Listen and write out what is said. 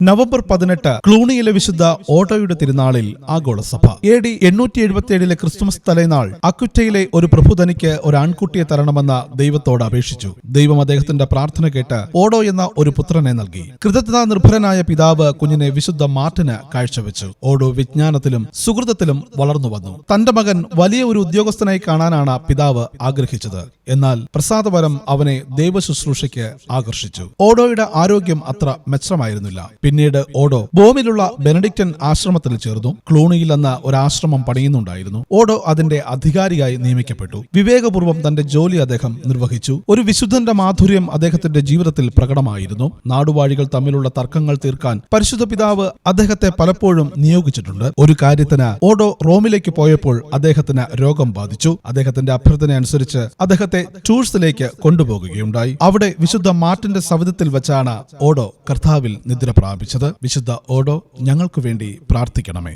November 18 ക്ലൂണിയിലെ വിശുദ്ധ ഓട്ടോയുടെ തിരുനാളിൽ ആഗോളസഭ. AD 877 Christmas തലേനാൾ അക്വിറ്റയിലെ ഒരു പ്രഭു തനിക്ക് ഒരു ആൺകുട്ടിയെ തരണമെന്ന ദൈവത്തോട് അപേക്ഷിച്ചു. ദൈവം അദ്ദേഹത്തിന്റെ പ്രാർത്ഥന കേട്ട് ഓടോ എന്ന ഒരു പുത്രനെ നൽകി. കൃതജ്ഞതാ നിർഭരനായ പിതാവ് കുഞ്ഞിനെ വിശുദ്ധ മാർട്ടിന് കാഴ്ചവെച്ചു. ഓടോ വിജ്ഞാനത്തിലും സുഹൃതത്തിലും വളർന്നു വന്നു. തന്റെ മകൻ വലിയ ഒരു ഉദ്യോഗസ്ഥനായി കാണാനാണ് പിതാവ് ആഗ്രഹിച്ചത്. എന്നാൽ പ്രസാദവരം അവനെ ദൈവശുശ്രൂഷയ്ക്ക് ആകർഷിച്ചു. ഓടോയുടെ ആരോഗ്യം അത്ര മെച്ചമായിരുന്നില്ല. പിന്നീട് ഓടോ ബോമിലുള്ള ബെനഡിക്റ്റൻ ആശ്രമത്തിൽ ചേർന്നു. ക്ലൂണിയിൽ അന്ന് ഒരു ആശ്രമം പണിയുന്നുണ്ടായിരുന്നു. ഓടോ അതിന്റെ അധികാരിയായി നിയമിക്കപ്പെട്ടു. വിവേകപൂർവ്വം തന്റെ ജോലി അദ്ദേഹം നിർവഹിച്ചു. ഒരു വിശുദ്ധന്റെ മാധുര്യം അദ്ദേഹത്തിന്റെ ജീവിതത്തിൽ പ്രകടമായിരുന്നു. നാടുവാഴികൾ തമ്മിലുള്ള തർക്കങ്ങൾ തീർക്കാൻ പരിശുദ്ധ പിതാവ് അദ്ദേഹത്തെ പലപ്പോഴും നിയോഗിച്ചിട്ടുണ്ട്. ഒരു കാര്യത്തിന് ഓടോ റോമിലേക്ക് പോയപ്പോൾ അദ്ദേഹത്തിന് രോഗം ബാധിച്ചു. അദ്ദേഹത്തിന്റെ അഭ്യർത്ഥന അനുസരിച്ച് അദ്ദേഹത്തെ ടൂഴ്സിലേക്ക് കൊണ്ടുപോകുകയുണ്ടായി. അവിടെ വിശുദ്ധ മാർട്ടിന്റെ സവിധത്തിൽ വെച്ചാണ് ഓടോ കർത്താവിൽ നിദ്ര പ്രാപിച്ചത്. വിശുദ്ധ ഓടോ, ഞങ്ങൾക്കു വേണ്ടി പ്രാർത്ഥിക്കണമേ.